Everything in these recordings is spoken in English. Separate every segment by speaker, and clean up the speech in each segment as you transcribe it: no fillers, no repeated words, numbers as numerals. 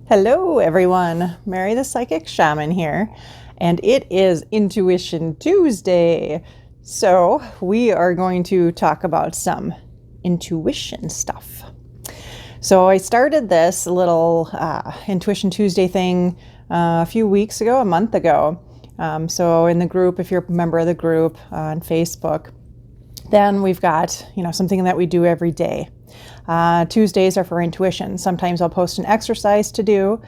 Speaker 1: Hello everyone, Mary the Psychic Shaman here, and it is Intuition Tuesday. So we are going to talk about some intuition stuff. So I started this little Intuition Tuesday thing a few weeks ago, a month ago. So in the group, if you're a member of the group on Facebook, then we've got, something that we do every day. Tuesdays are for intuition. Sometimes I'll post an exercise to do.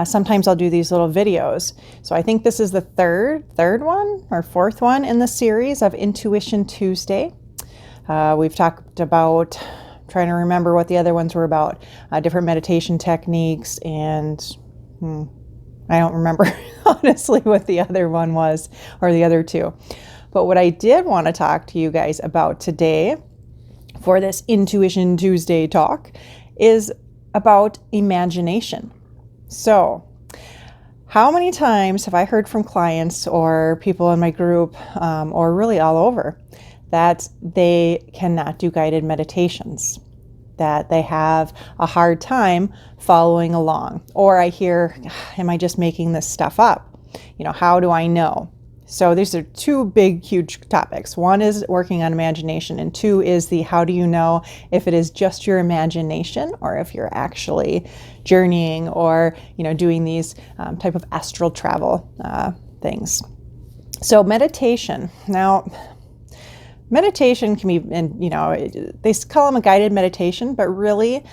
Speaker 1: Sometimes I'll do these little videos. So I think this is the third one or fourth one in the series of Intuition Tuesday. We've talked about, trying to remember what the other ones were about, different meditation techniques, and I don't remember honestly what the other one was, or the other two. But what I did want to talk to you guys about today for this Intuition Tuesday talk is about imagination. So, how many times have I heard from clients or people in my group, or really all over, that they cannot do guided meditations, that they have a hard time following along? Or I hear, am I just making this stuff up? How do I know? So these are two big, huge topics. One is working on imagination, and two is the how do you know if it is just your imagination or if you're actually journeying or, doing these type of astral travel things. So meditation. Now, meditation can be, they call them a guided meditation, but really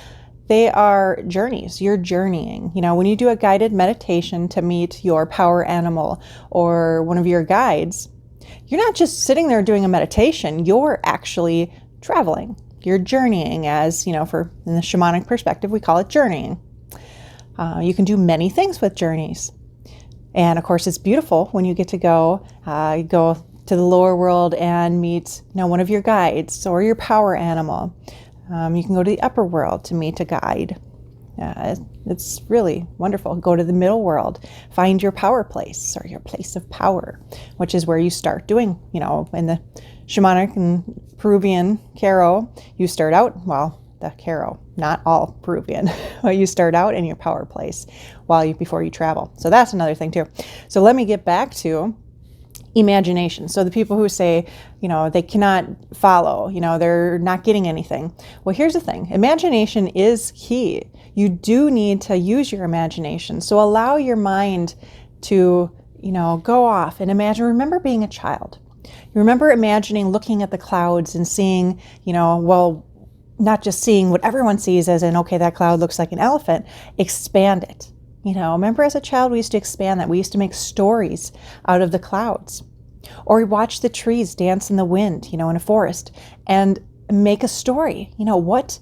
Speaker 1: they are journeys. You're journeying. When you do a guided meditation to meet your power animal or one of your guides, you're not just sitting there doing a meditation. You're actually traveling. You're journeying, as, in the shamanic perspective, we call it journeying. You can do many things with journeys. And of course, it's beautiful when you get to go to the lower world and meet, one of your guides or your power animal. You can go to the upper world to meet a guide. It's really wonderful. Go to the middle world, find your power place or your place of power, which is where you start doing, in the shamanic and Peruvian Q'ero, you start out, the Q'ero, not all Peruvian, but you start out in your power place before you travel. So that's another thing too. So let me get back to imagination. So the people who say, they cannot follow, they're not getting anything. Well, here's the thing. Imagination is key. You do need to use your imagination. So allow your mind to, go off and imagine. Remember being a child. You remember imagining looking at the clouds and seeing, not just seeing what everyone sees as in, okay, that cloud looks like an elephant. Expand it. Remember as a child, we used to expand that. We used to make stories out of the clouds. Or we watch the trees dance in the wind, in a forest, and make a story. What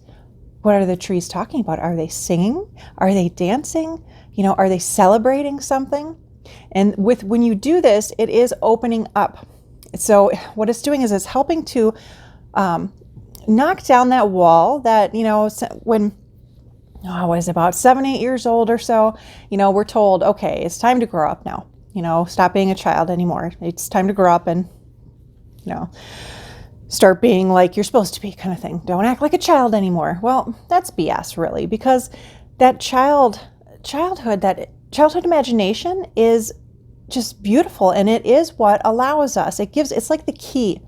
Speaker 1: are the trees talking about? Are they singing? Are they dancing? Are they celebrating something? And when you do this, it is opening up. So what it's doing is it's helping to knock down that wall that, when about 7-8 years old or so, we're told, okay, it's time to grow up now. Stop being a child anymore. It's time to grow up and, start being like you're supposed to be, kind of thing. Don't act like a child anymore. Well, that's BS really, because that childhood imagination is just beautiful, and it is what allows us. It's like the key.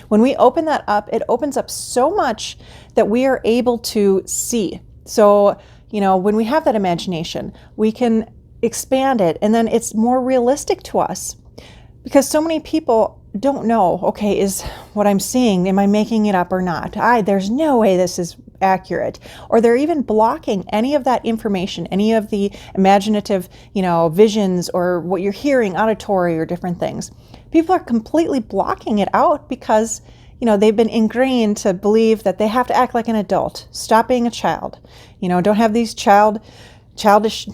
Speaker 1: When we open that up, it opens up so much that we are able to see. So, when we have that imagination, we can expand it, and then it's more realistic to us, because so many people don't know, okay, is what I'm seeing, am I making it up or not? There's no way this is accurate. Or they're even blocking any of that information, any of the imaginative, visions or what you're hearing, auditory or different things. People are completely blocking it out because they've been ingrained to believe that they have to act like an adult. Stop being a child. Don't have these childish,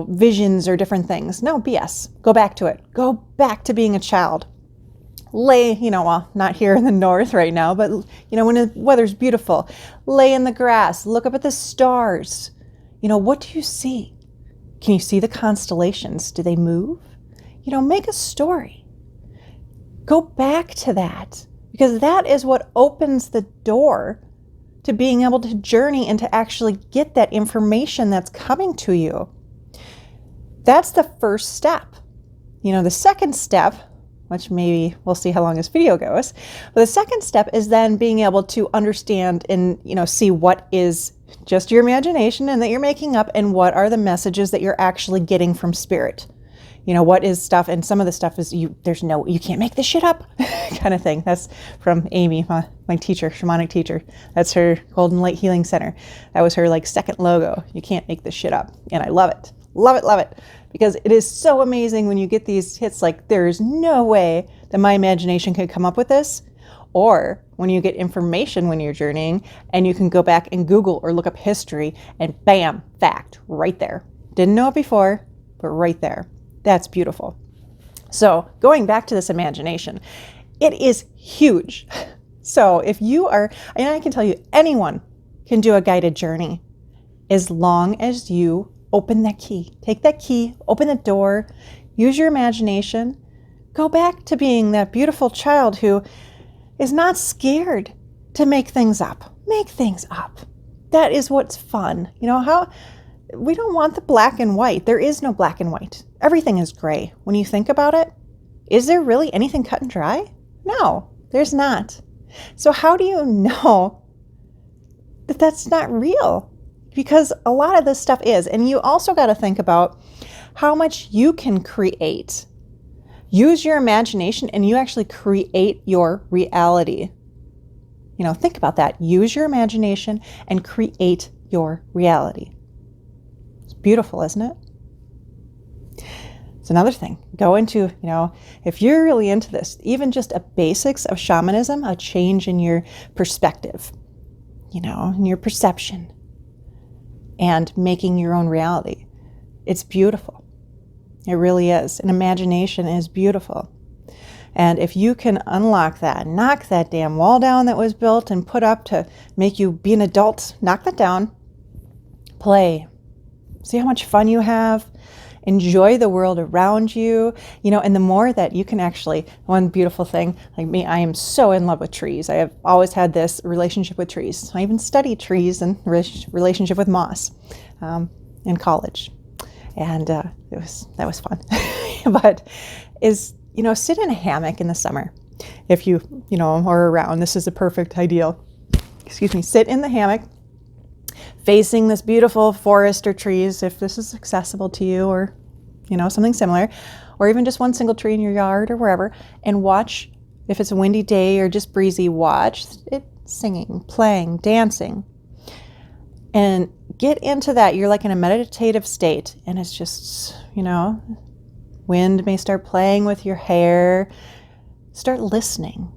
Speaker 1: visions or different things. No, BS. Go back to it. Go back to being a child. Lay, not here in the north right now, but, when the weather's beautiful, lay in the grass, look up at the stars. What do you see? Can you see the constellations? Do they move? Make a story. Go back to that. Because that is what opens the door to being able to journey and to actually get that information that's coming to you. That's the first step. The second step, which maybe we'll see how long this video goes, but the second step is then being able to understand and, see what is just your imagination and that you're making up, and what are the messages that you're actually getting from spirit. What is stuff, and some of the stuff is you can't make this shit up kind of thing. That's from Amy, my teacher, shamanic teacher. That's her Golden Light Healing Center. That was her second logo. You can't make this shit up. And I love it. Love it, love it. Because it is so amazing when you get these hits there's no way that my imagination could come up with this. Or when you get information when you're journeying and you can go back and Google or look up history and bam, fact, right there. Didn't know it before, but right there. That's beautiful. So going back to this imagination, it is huge. So if you are, and I can tell you, anyone can do a guided journey as long as you open that key. Take that key, open the door, use your imagination, go back to being that beautiful child who is not scared to make things up. Make things up. That is what's fun. How we don't want the black and white. There is no black and white. Everything is gray. When you think about it, is there really anything cut and dry? No, there's not. So how do you know that that's not real? Because a lot of this stuff is. And you also got to think about how much you can create. Use your imagination and you actually create your reality. Think about that. Use your imagination and create your reality. It's beautiful, isn't it? It's another thing. Go into, if you're really into this, even just a basics of shamanism, a change in your perspective, in your perception, and making your own reality. It's beautiful. It really is. And imagination is beautiful. And if you can unlock that, knock that damn wall down that was built and put up to make you be an adult, knock that down, play, see how much fun you have, enjoy the world around you, and the more that you can actually, one beautiful thing, like me, I am so in love with trees. I have always had this relationship with trees. I even studied trees and relationship with moss in college. And that was fun. But sit in a hammock in the summer. If you, are around, this is a perfect ideal. Sit in the hammock facing this beautiful forest or trees, if this is accessible to you, or, something similar, or even just one single tree in your yard or wherever, and watch, if it's a windy day or just breezy, watch it singing, playing, dancing, and get into that. You're in a meditative state, and it's just, wind may start playing with your hair. Start listening.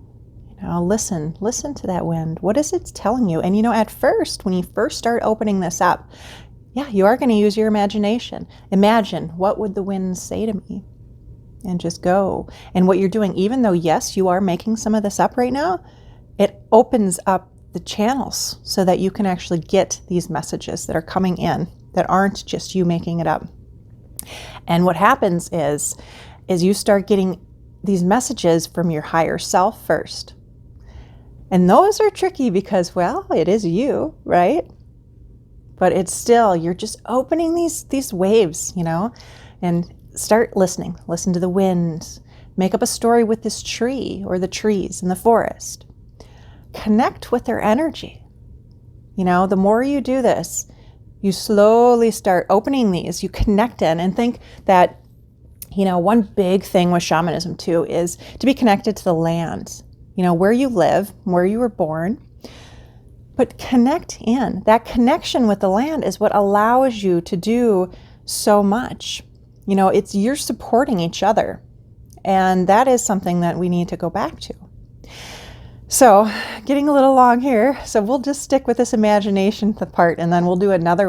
Speaker 1: Listen to that wind. What is it telling you? And at first, when you first start opening this up, you are going to use your imagination. Imagine, what would the wind say to me? And just go. And what you're doing, even though, yes, you are making some of this up right now, it opens up the channels so that you can actually get these messages that are coming in that aren't just you making it up. And what happens is you start getting these messages from your higher self first. And those are tricky because, it is you, right? But it's still, you're just opening these waves, and start listening. Listen to the wind. Make up a story with this tree or the trees in the forest. Connect with their energy. The more you do this, you slowly start opening these. You connect in, and think that, one big thing with shamanism too is to be connected to the land. Where you live, where you were born, but connect in. That connection with the land is what allows you to do so much. You're supporting each other, and that is something that we need to go back to. So getting a little long here, so we'll just stick with this imagination part, and then we'll do another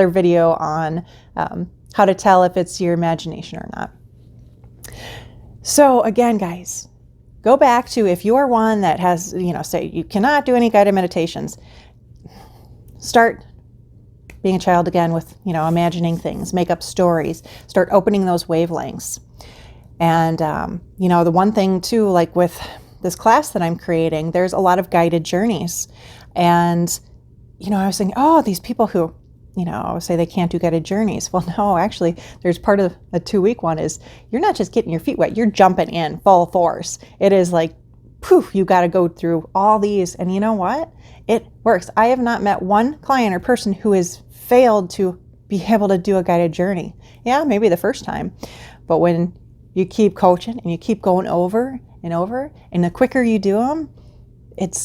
Speaker 1: video on how to tell if it's your imagination or not. So again, guys, go back to, if you are one that has, say you cannot do any guided meditations, start being a child again with, imagining things, make up stories, start opening those wavelengths. And, the one thing too, with this class that I'm creating, there's a lot of guided journeys. And, I was thinking, these people who say they can't do guided journeys. Well, no, actually, there's part of a 2-week one is you're not just getting your feet wet, you're jumping in full force. It is like, poof, you got to go through all these. And you know what? It works. I have not met one client or person who has failed to be able to do a guided journey. Yeah, maybe the first time. But when you keep coaching and you keep going over and over, and the quicker you do them, it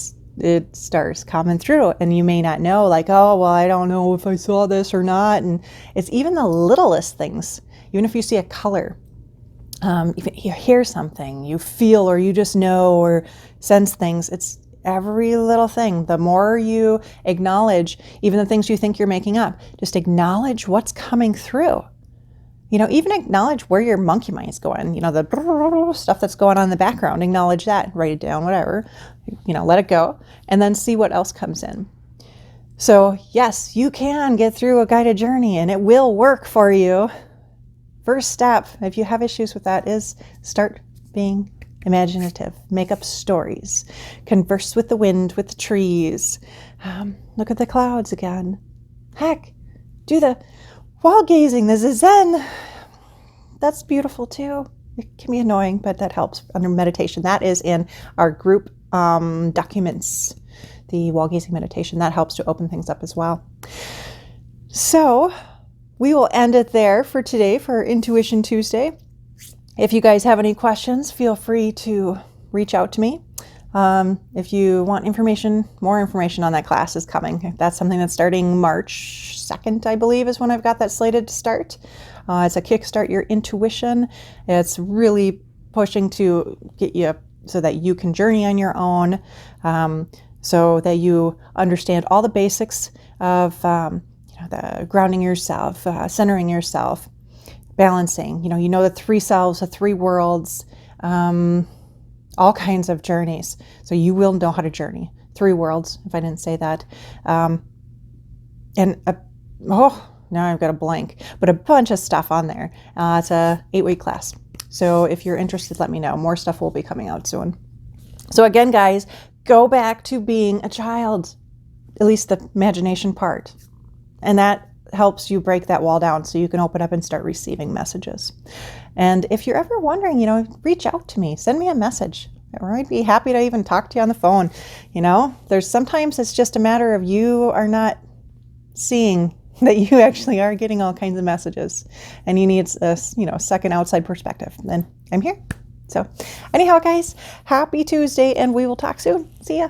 Speaker 1: starts coming through. And you may not know, like, oh, well, I don't know if I saw this or not. And it's even the littlest things. Even if you see a color, if you hear something, you feel, or you just know or sense things, it's every little thing. The more you acknowledge, even the things you think you're making up, just acknowledge what's coming through. Even acknowledge where your monkey mind is going, the stuff that's going on in the background, acknowledge that, write it down, whatever, let it go, and then see what else comes in. So yes, you can get through a guided journey and it will work for you. First step, if you have issues with that, is start being imaginative, make up stories, converse with the wind, with the trees, look at the clouds again. Heck, do the wall gazing, the zazen. That's beautiful too. It can be annoying, but that helps under meditation. That is in our group documents, the wall gazing meditation. That helps to open things up as well. So we will end it there for today for Intuition Tuesday. If you guys have any questions, feel free to reach out to me. If you want more information on that class is coming. That's something that's starting March 2nd, I believe, is when I've got that slated to start. It's a Kickstart Your Intuition. It's really pushing to get you so that you can journey on your own, so that you understand all the basics of the grounding yourself, centering yourself, balancing. The 3 selves, the 3 worlds, all kinds of journeys. So you will know how to journey. 3 worlds, if I didn't say that. Now I've got a blank, but a bunch of stuff on there. It's a 8-week class. So if you're interested, let me know. More stuff will be coming out soon. So again, guys, go back to being a child, at least the imagination part. And that helps you break that wall down so you can open up and start receiving messages. And if you're ever wondering, reach out to me, send me a message. I'd be happy to even talk to you on the phone. There's sometimes it's just a matter of you are not seeing that you actually are getting all kinds of messages and you need a second outside perspective. And I'm here. So anyhow, guys, happy Tuesday and we will talk soon. See ya.